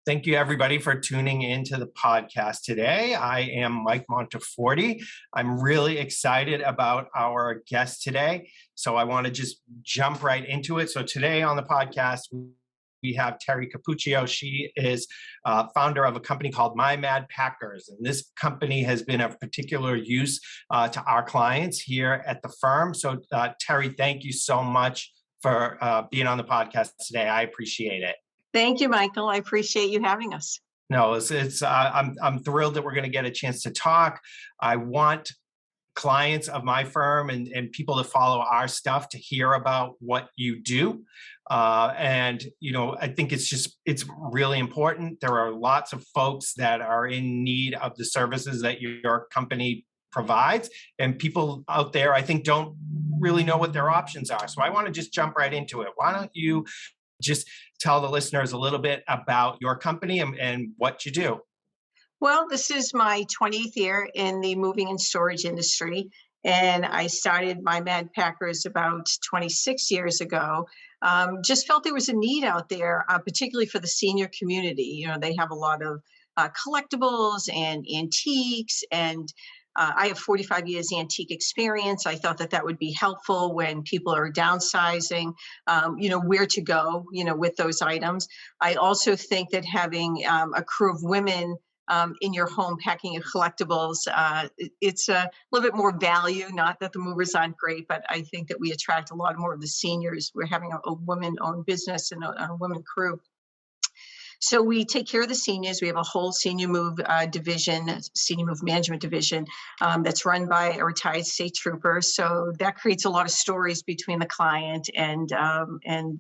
Thank you, everybody, for tuning into the podcast today. I am Mike Monteforte. I'm really excited about our guest today. So I want to just jump right into it. So today on the podcast, we have Terry Cappuccio. She is founder of a company called My Mad Packers. And this company has been of particular use to our clients here at the firm. So Terry, thank you so much for being on the podcast today. I appreciate it. Thank you, Michael. I appreciate you having us. No, I'm thrilled that we're going to get a chance to talk. I want clients of my firm and people that follow our stuff to hear about what you do. I think it's really important. There are lots of folks that are in need of the services that your company provides, and people out there, I think, don't really know what their options are. So I want to just jump right into it. Why don't you just tell the listeners a little bit about your company and what you do? Well, this is my 20th year in the moving and storage industry, and I started My Mad Packers about 26 years ago. Just felt there was a need out there, particularly for the senior community. You know, they have a lot of collectibles and antiques, and I have 45 years antique experience. I thought that would be helpful when people are downsizing, where to go, with those items. I also think that having a crew of women in your home packing your collectibles, it's a little bit more value. Not that the movers aren't great, but I think that we attract a lot more of the seniors. We're having a woman-owned business and a women crew. So we take care of the seniors. We have a whole senior move division, senior move management division that's run by a retired state trooper. So that creates a lot of stories between the client and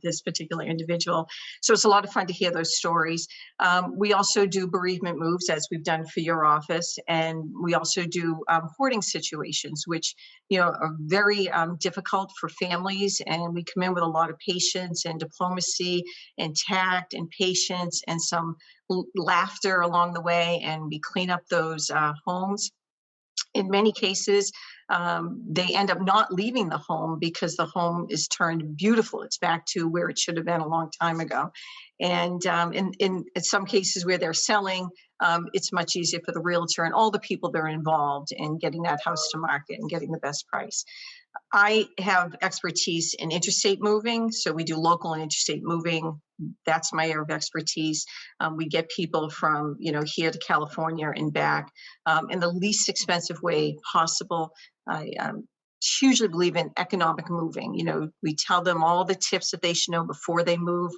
this particular individual. So it's a lot of fun to hear those stories. We also do bereavement moves, as we've done for your office, and we also do hoarding situations, which are very difficult for families. And we come in with a lot of patience and diplomacy and tact and patience and some laughter along the way, and we clean up those homes. In many cases, they end up not leaving the home because the home is turned beautiful. It's back to where it should have been a long time ago. And in some cases where they're selling, it's much easier for the realtor and all the people that are involved in getting that house to market and getting the best price. I have expertise in interstate moving, so we do local and interstate moving. That's my area of expertise. We get people from here to California and back in the least expensive way possible. I hugely believe in economic moving. We tell them all the tips that they should know before they move.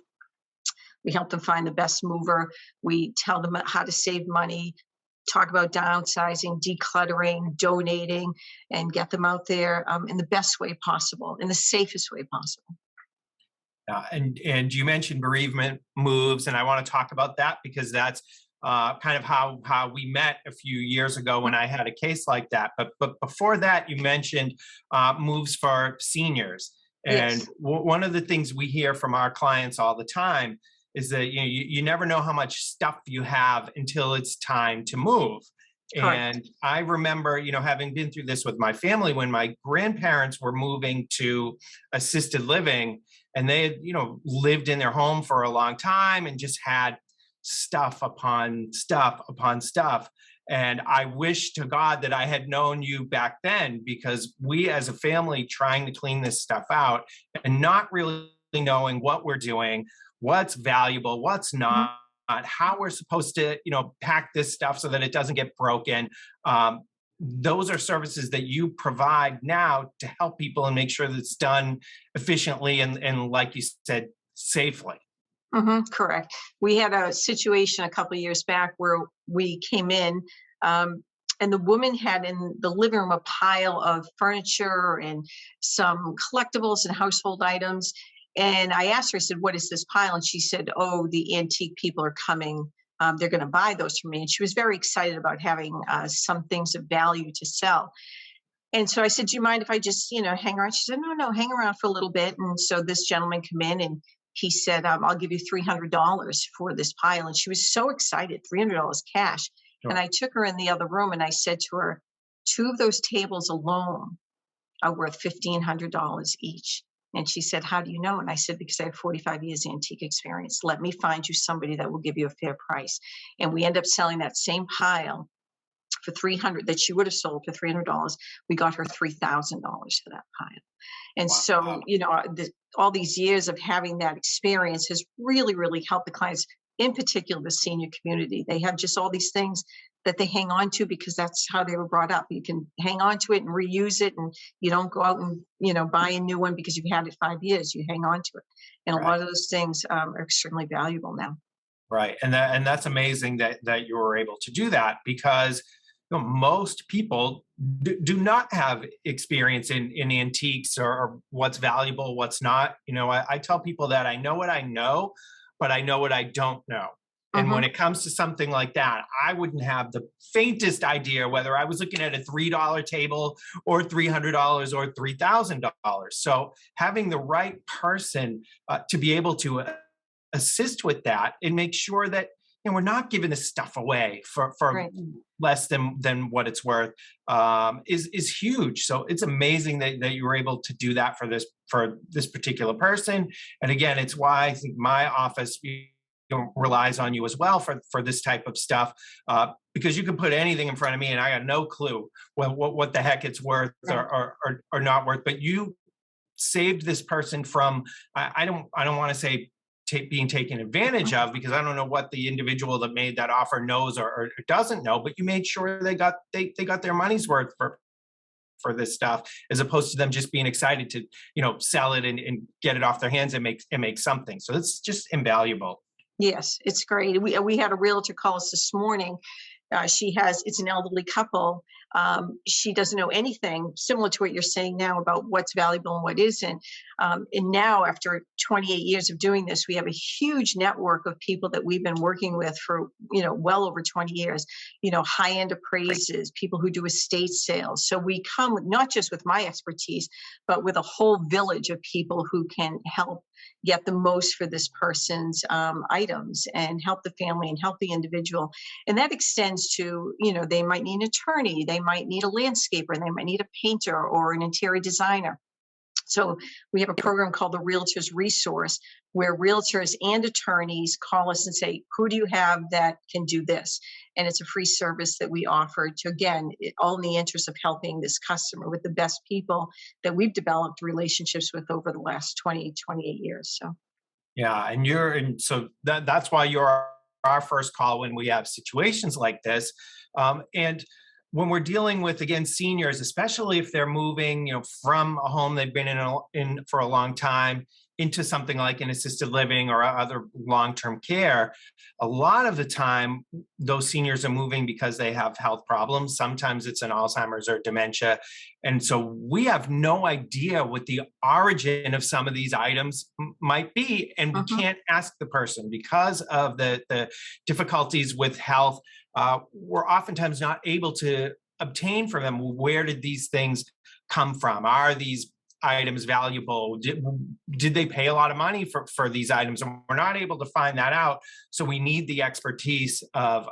We help them find the best mover. We tell them how to save money, talk about downsizing, decluttering, donating, and get them out there in the best way possible, in the safest way possible. And you mentioned bereavement moves, and I want to talk about that because that's kind of how we met a few years ago when I had a case like that. But before that, you mentioned moves for seniors. And Yes. One of the things we hear from our clients all the time is that you never know how much stuff you have until it's time to move. Correct. And I remember, having been through this with my family when my grandparents were moving to assisted living, and they had, lived in their home for a long time and just had stuff upon stuff upon stuff. And I wish to God that I had known you back then, because we as a family trying to clean this stuff out and not really knowing what we're doing, what's valuable, what's not, how we're supposed to, pack this stuff so that it doesn't get broken. Those are services that you provide now to help people and make sure that it's done efficiently and like you said, safely. Correct. We had a situation a couple of years back where we came in, and the woman had in the living room a pile of furniture and some collectibles and household items. And I asked her, I said, "What is this pile?" And she said, "Oh, the antique people are coming. They're going to buy those from me." And she was very excited about having some things of value to sell. And so I said, "Do you mind if I just, hang around?" She said, "No, hang around for a little bit." And so this gentleman came in and he said, "I'll give you $300 for this pile." And she was so excited, $300 cash. Sure. And I took her in the other room and I said to her, "Two of those tables alone are worth $1,500 each." And she said, how do you know? And I said, because I have 45 years antique experience. Let me find you somebody that will give you a fair price. And we end up selling that same pile for 300 that she would have sold for $300. We got her $3,000 for that pile. And so, Wow. all these years of having that experience has really, really helped the clients, in particular the senior community. They have just all these things that they hang on to because that's how they were brought up. You can hang on to it and reuse it, and you don't go out and buy a new one because you've had it 5 years. You hang on to it, and a Right. lot of those things are extremely valuable now. Right. And that's amazing that you were able to do that, because most people do not have experience in antiques, or what's valuable, what's not. I tell people that I know what I know, but I know what I don't know. And when Hmm. it comes to something like that, I wouldn't have the faintest idea whether I was looking at a $3 table or $300 or $3,000. So having the right person to be able to assist with that and make sure that we're not giving this stuff away for Right. less than what it's worth, is huge. So it's amazing that you were able to do that for this particular person. And again, it's why I think my office relies on you as well for this type of stuff, because you can put anything in front of me and I got no clue what the heck it's worth, Right. or not worth. But you saved this person from, I don't want to say being taken advantage Mhm. of, because I don't know what the individual that made that offer knows or doesn't know, but you made sure they got their money's worth for this stuff, as opposed to them just being excited to sell it and get it off their hands and make something. So it's just invaluable. Yes, it's great. We had a realtor call us this morning. It's an elderly couple. She doesn't know anything, similar to what you're saying now about what's valuable and what isn't. And now, after 28 years of doing this, we have a huge network of people that we've been working with for well over 20 years. High-end appraisers, people who do estate sales. So we come not just with my expertise, but with a whole village of people who can help get the most for this person's items, and help the family and help the individual. And that extends to, they might need an attorney, they might need a landscaper, they might need a painter or an interior designer. So we have a program called the Realtors Resource, where realtors and attorneys call us and say, who do you have that can do this? And it's a free service that we offer to, again, all in the interest of helping this customer with the best people that we've developed relationships with over the last 28 years. So, Yeah, and so that's why you're our first call when we have situations like this. And when we're dealing with, again, seniors, especially if they're moving, from a home they've been in for a long time into something like an assisted living or other long-term care, a lot of the time those seniors are moving because they have health problems. Sometimes it's an Alzheimer's or dementia. And so we have no idea what the origin of some of these items might be. And we mhm. can't ask the person because of the difficulties with health. We're oftentimes not able to obtain from them, where did these things come from? Are these items valuable? Did they pay a lot of money for these items? And we're not able to find that out. So we need the expertise of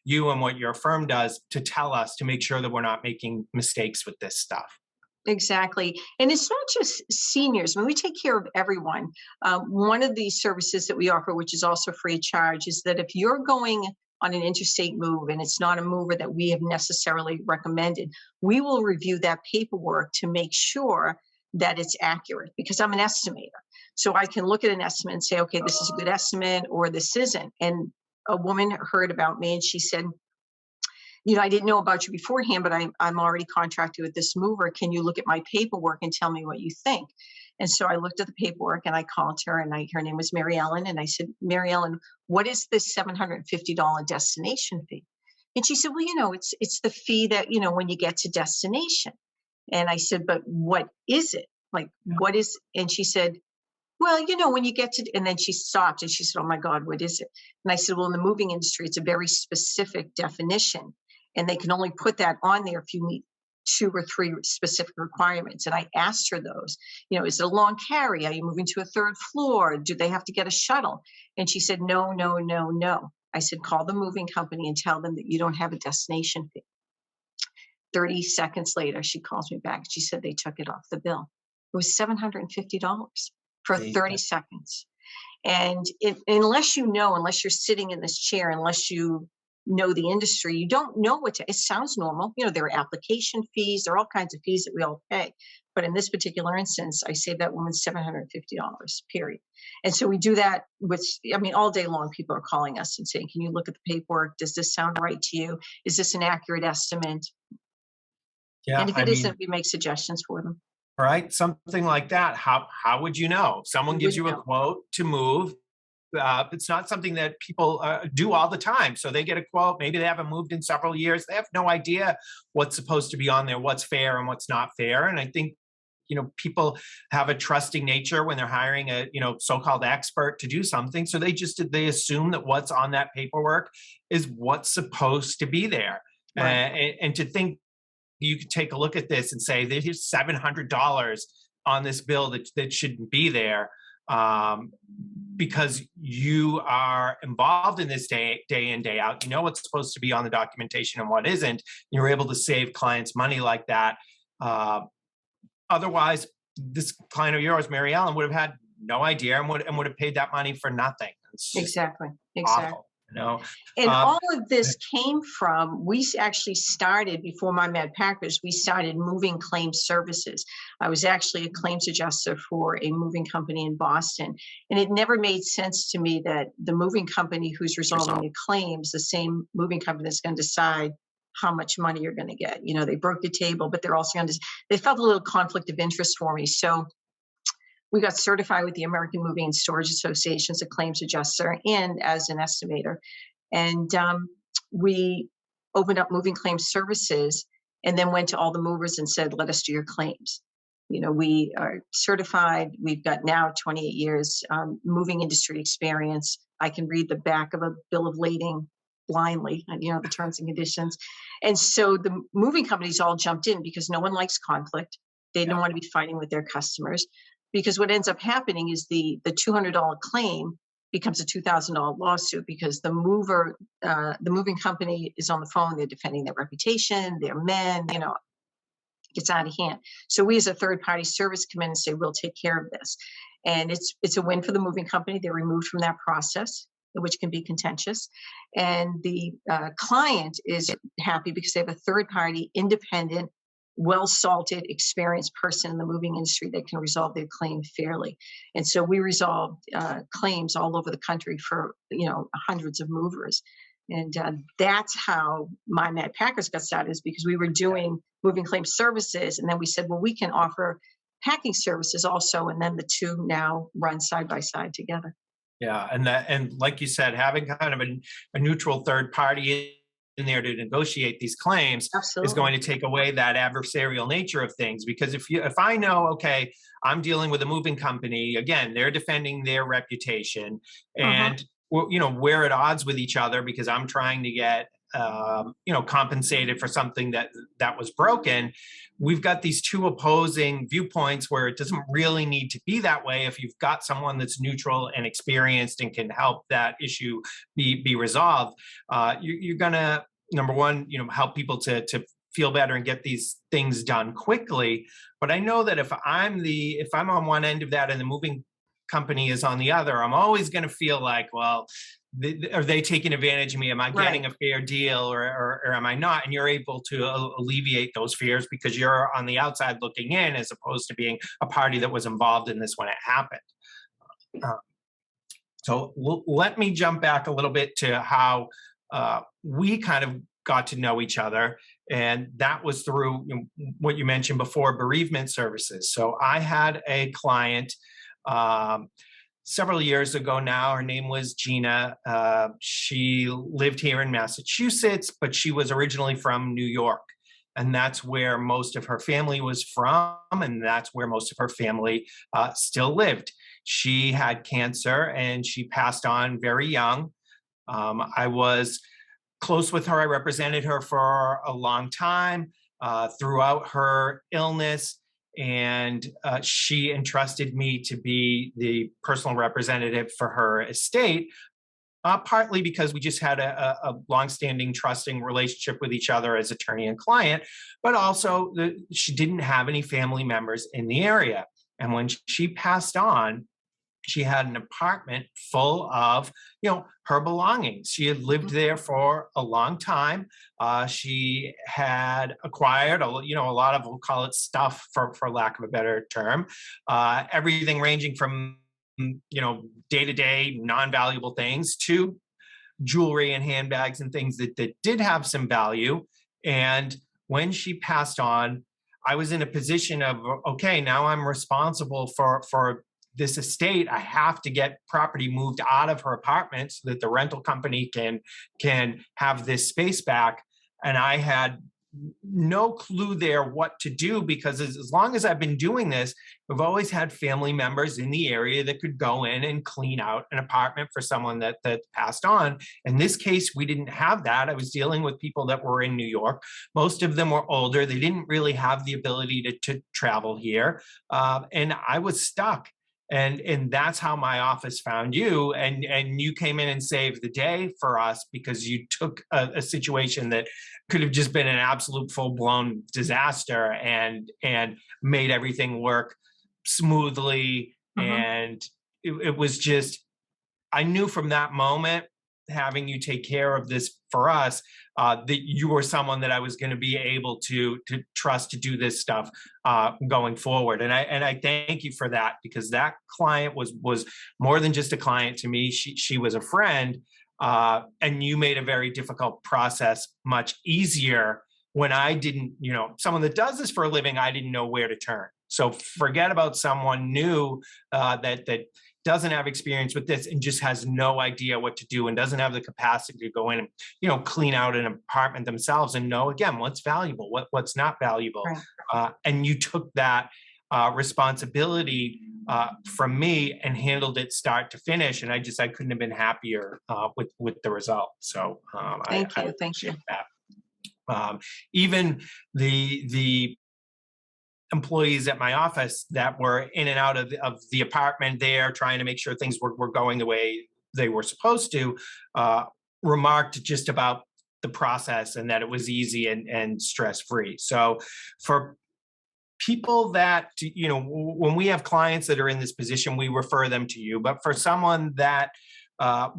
you and what your firm does to tell us, to make sure that we're not making mistakes with this stuff. Exactly. And it's not just seniors. I mean, we take care of everyone. One of the services that we offer, which is also free of charge, is that if you're going on an interstate move and it's not a mover that we have necessarily recommended, we will review that paperwork to make sure that it's accurate, because I'm an estimator. So I can look at an estimate and say, okay, this is a good estimate or this isn't. And a woman heard about me and she said, I didn't know about you beforehand, but I'm already contracted with this mover. Can you look at my paperwork and tell me what you think? And so I looked at the paperwork and I called her, and her name was Mary Ellen. And I said, Mary Ellen, what is this $750 destination fee? And she said, well, it's the fee that, when you get to destination. And I said, but what is it? Like, what is, and she said, well, when you get to, and then she stopped and she said, oh my God, what is it? And I said, well, in the moving industry, it's a very specific definition. And they can only put that on there if you meet two or three specific requirements. And I asked her those, is it a long carry? Are you moving to a third floor? Do they have to get a shuttle? And she said, no, no, no, no. I said, call the moving company and tell them that you don't have a destination fee. 30 seconds later, she calls me back. She said they took it off the bill. was $750 for See, 30 seconds. And unless you know, unless you're sitting in this chair, unless you know the industry, you don't know what to, it sounds normal. You know, there are application fees, there are all kinds of fees that we all pay. But in this particular instance, I saved that woman $750, period. And so we do that with, I mean, all day long, people are calling us and saying, can you look at the paperwork? Does this sound right to you? Is this an accurate estimate? And yeah, if I it mean, isn't, we make suggestions for them. right? Something like that. How would you know? Someone You gives wouldn't you a know. quote to move. It's not something that people do all the time. So they get a quote. Maybe they haven't moved in several years. They have no idea what's supposed to be on there, what's fair and what's not fair. And I think people have a trusting nature when they're hiring a so-called expert to do something. So they assume that what's on that paperwork is what's supposed to be there. Right. And to think you could take a look at this and say there's $700 on this bill that shouldn't be there, because you are involved in this day in, day out. You know what's supposed to be on the documentation and what isn't. You're able to save clients money like that. Otherwise, this client of yours, Mary Ellen, would have had no idea and would have paid that money for nothing. It's just Exactly. Exactly. awful, you know. And Um, all of this came from, we actually started before my Mad Packers, we started moving claims services. I was actually a claims adjuster for a moving company in Boston. And it never made sense to me that the moving company who's resolving the claims, the same moving company that's going to decide how much money you're going to get. You know, they broke the table, but they're also going to, they felt a little conflict of interest for me. So we got certified with the American Moving and Storage Association as a claims adjuster and as an estimator. And we opened up moving claims services and then went to all the movers and said, let us do your claims. You know, we are certified. We've got now 28 years moving industry experience. I can read the back of a bill of lading blindly, and you know, the terms and conditions. And so the moving companies all jumped in because no one likes conflict. They don't want to be fighting with their customers, because what ends up happening is the $200 claim becomes a $2,000 lawsuit because the moving company is on the phone. They're defending their reputation, their men, you know, it gets out of hand. So we as a third party service come in and say, we'll take care of this. And it's a win for the moving company. They're removed from that process, which can be contentious. And the client is happy because they have a third party, independent, well-salted, experienced person in the moving industry that can resolve their claim fairly. And so we resolved claims all over the country for, you know, hundreds of movers. And that's how my Mad Packers got started, is because we were doing moving claim services. And then we said, well, we can offer packing services also. And then the two now run side by side together. Yeah, and like you said, having kind of a neutral third party in there to negotiate these claims is going to take away that adversarial nature of things. Because if I know, okay, I'm dealing with a moving company, again, they're defending their reputation, and we're at odds with each other because I'm trying to get compensated for something that was broken. We've got these two opposing viewpoints where it doesn't really need to be that way. If you've got someone that's neutral and experienced and can help that issue be resolved, you're gonna, number one, help people to feel better and get these things done quickly. But I know that if I'm on one end of that and the moving company is on the other, I'm always going to feel like, well, are they taking advantage of me? Am I getting a fair deal or am I not? And you're able to alleviate those fears because you're on the outside looking in, as opposed to being a party that was involved in this when it happened. So let me jump back a little bit to how we kind of got to know each other. And that was through what you mentioned before, bereavement services. So I had a client several years ago now. Her name was Gina. She lived here in Massachusetts, but she was originally from New York. And that's where most of her family was from. And that's where most of her family still lived. She had cancer and she passed on very young. I was close with her. I represented her for a long time throughout her illness. And she entrusted me to be the personal representative for her estate, partly because we just had a longstanding, trusting relationship with each other as attorney and client, but also she didn't have any family members in the area. And when she passed on, she had an apartment full of, her belongings. She had lived there for a long time. She had acquired a lot of, we'll call it stuff for lack of a better term. Everything ranging from, day-to-day non-valuable things to jewelry and handbags and things that did have some value. And when she passed on, I was in a position of, okay, now I'm responsible for this estate. I have to get property moved out of her apartment so that the rental company can have this space back. And I had no clue there what to do, because as long as I've been doing this, we've always had family members in the area that could go in and clean out an apartment for someone that passed on. In this case, we didn't have that. I was dealing with people that were in New York. Most of them were older. They didn't really have the ability to travel here. And I was stuck. And that's how my office found you, and you came in and saved the day for us, because you took a situation that could have just been an absolute full-blown disaster and made everything work smoothly. And it was just, I knew from that moment, having you take care of this for us, that you were someone that I was going to be able to trust to do this stuff going forward. And I thank you for that, because that client was more than just a client to me. She was a friend, and you made a very difficult process much easier when I didn't, someone that does this for a living, I didn't know where to turn. So forget about someone new that doesn't have experience with this and just has no idea what to do and doesn't have the capacity to go in and, clean out an apartment themselves and know, again, what's valuable, what's not valuable. Right. And you took that responsibility from me and handled it start to finish. And I couldn't have been happier with the result. So Thank you. I appreciate that. Even the employees at my office that were in and out of the apartment there, trying to make sure things were going the way they were supposed to, remarked just about the process and that it was easy and stress-free. So for people that, when we have clients that are in this position, we refer them to you. But for someone that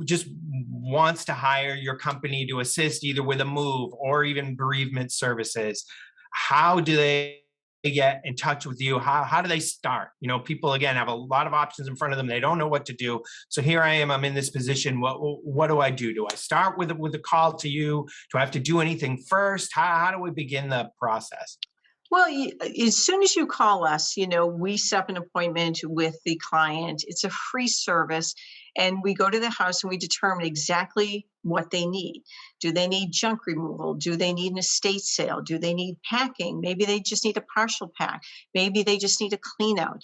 just wants to hire your company to assist either with a move or even bereavement services, how do they get in touch with you? How do they start? People, again, have a lot of options in front of them. They don't know what to do. So here I am, I'm in this position. What do I do? Do I start with a call to you? Do I have to do anything first? How do we begin the process? Well, as soon as you call us, we set up an appointment with the client. It's a free service. And we go to the house and we determine exactly what they need. Do they need junk removal? Do they need an estate sale? Do they need packing? Maybe they just need a partial pack. Maybe they just need a clean out.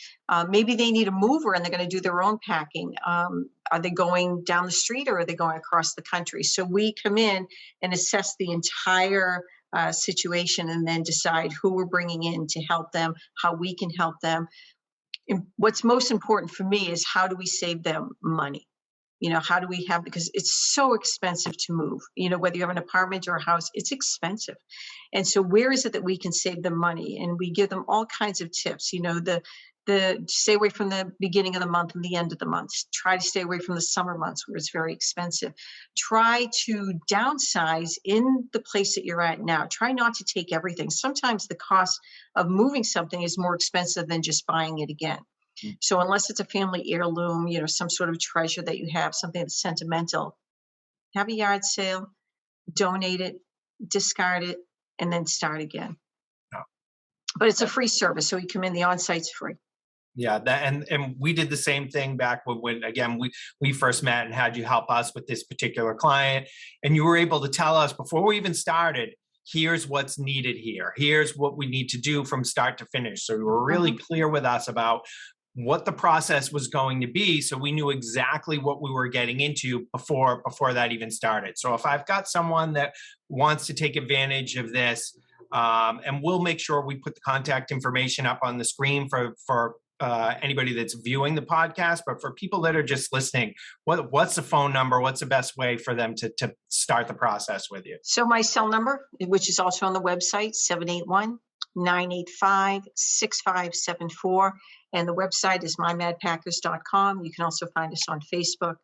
Maybe they need a mover and they're going to do their own packing. Are they going down the street or are they going across the country? So we come in and assess the entire situation and then decide who we're bringing in to help them, how we can help them. And what's most important for me is how do we save them money? How do we have, because it's so expensive to move, whether you have an apartment or a house, it's expensive. And so where is it that we can save them money? And we give them all kinds of tips, the stay away from the beginning of the month and the end of the month. Try to stay away from the summer months where it's very expensive. Try to downsize in the place that you're at now. Try not to take everything. Sometimes the cost of moving something is more expensive than just buying it again. So unless it's a family heirloom, some sort of treasure that you have, something that's sentimental, have a yard sale, donate it, discard it, and then start again. Oh. But it's a free service. So you come in, the on-site's free. Yeah, and we did the same thing back when again we first met and had you help us with this particular client, and you were able to tell us before we even started, here's what's needed here, here's what we need to do from start to finish. So you were really clear with us about what the process was going to be, so we knew exactly what we were getting into before that even started. So if I've got someone that wants to take advantage of this, and we'll make sure we put the contact information up on the screen for anybody that's viewing the podcast, but for people that are just listening, what's the phone number? What's the best way for them to start the process with you? So my cell number, which is also on the website, 985-6574. And the website is mymadpackers.com. You can also find us on Facebook,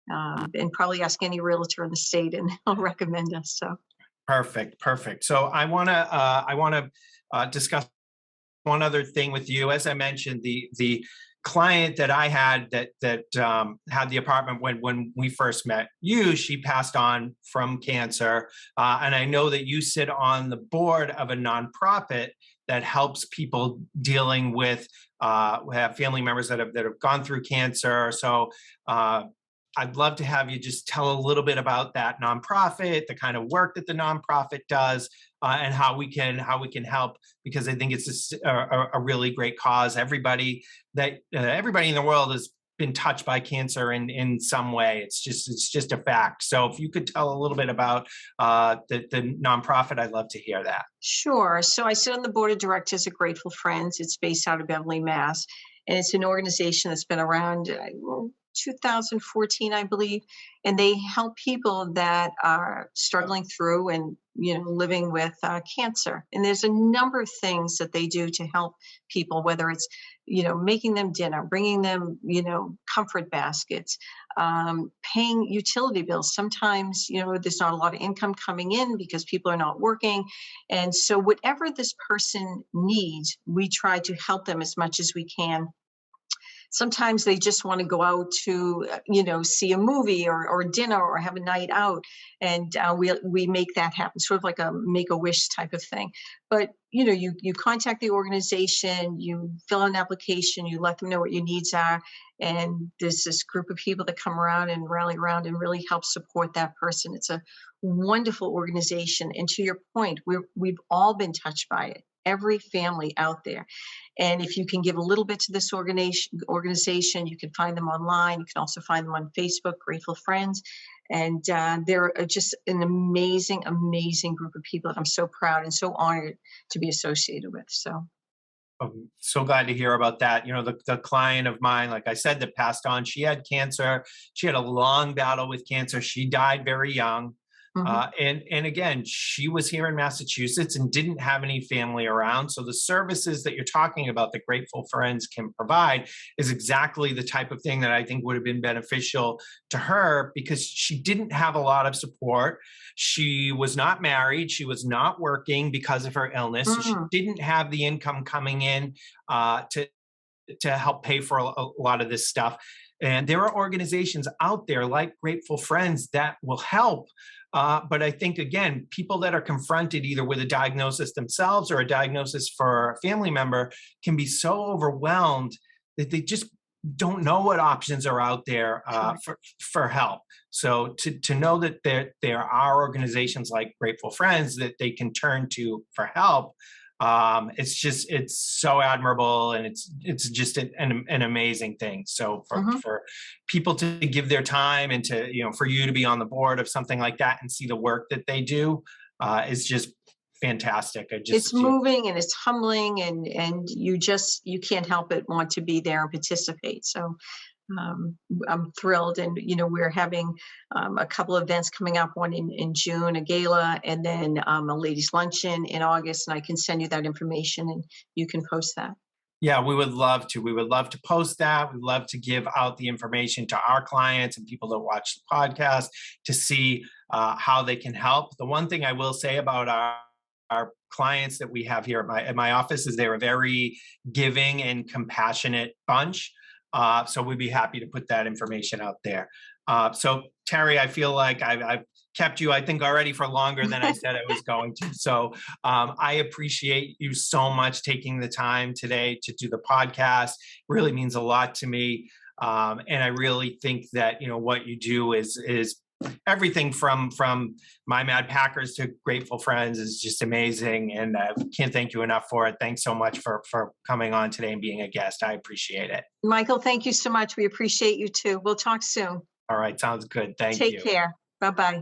and probably ask any realtor in the state and they'll recommend us. So Perfect, perfect. So I want to discuss one other thing with you. As I mentioned, the client that I had that had the apartment when we first met you, she passed on from cancer, and I know that you sit on the board of a nonprofit that helps people dealing with who have family members that have gone through cancer. So I'd love to have you just tell a little bit about that nonprofit, the kind of work that the nonprofit does, and how we can help, because I think it's a really great cause. Everybody in the world has been touched by cancer in some way. It's just a fact. So if you could tell a little bit about the nonprofit, I'd love to hear that. sure. So I sit on the board of directors at Grateful Friends. It's based out of Beverly, Mass. And it's an organization that's been around 2014, I believe. And they help people that are struggling through and, living with cancer. And there's a number of things that they do to help people, whether it's, making them dinner, bringing them, comfort baskets, paying utility bills. Sometimes, there's not a lot of income coming in because people are not working. And so whatever this person needs, we try to help them as much as we can. Sometimes they just want to go out to, see a movie or dinner or have a night out, and we make that happen, sort of like a Make-A-Wish type of thing. But you contact the organization, you fill out an application, you let them know what your needs are, and there's this group of people that come around and rally around and really help support that person. It's a wonderful organization, and to your point, we've all been touched by it. Every family out there. And if you can give a little bit to this organization, you can find them online. You can also find them on Facebook, Grateful Friends. And they're just an amazing, amazing group of people that I'm so proud and so honored to be associated with. So I'm so glad to hear about that. The client of mine, like I said, that passed on, she had cancer. She had a long battle with cancer. She died very young. And again, she was here in Massachusetts and didn't have any family around. So the services that you're talking about that Grateful Friends can provide is exactly the type of thing that I think would have been beneficial to her, because she didn't have a lot of support. She was not married. She was not working because of her illness. So she didn't have the income coming in to help pay for a lot of this stuff. And there are organizations out there like Grateful Friends that will help. But I think, again, people that are confronted either with a diagnosis themselves or a diagnosis for a family member can be so overwhelmed that they just don't know what options are out there for help. So to know that there are organizations like Grateful Friends that they can turn to for help, it's so admirable, and it's just an amazing thing. So for people to give their time and to, for you to be on the board of something like that and see the work that they do, is just fantastic. It's moving and it's humbling, and you can't help but want to be there and participate. So I'm thrilled. And, we're having a couple of events coming up, one in June, a gala, and then a ladies luncheon in August. And I can send you that information and you can post that. Yeah, we would love to. We would love to post that. We'd love to give out the information to our clients and people that watch the podcast to see how they can help. The one thing I will say about our clients that we have here at my office is they're a very giving and compassionate bunch. So we'd be happy to put that information out there. So Terry, I feel like I've kept you, I think, already for longer than I said I was going to. So I appreciate you so much taking the time today to do the podcast. It really means a lot to me. And I really think that, what you do is everything from My Mad Packers to Grateful Friends is just amazing. And I can't thank you enough for it. Thanks so much for coming on today and being a guest. I appreciate it. Michael, thank you so much. We appreciate you too. We'll talk soon. All right. Sounds good. Thank you. Take care. Bye-bye.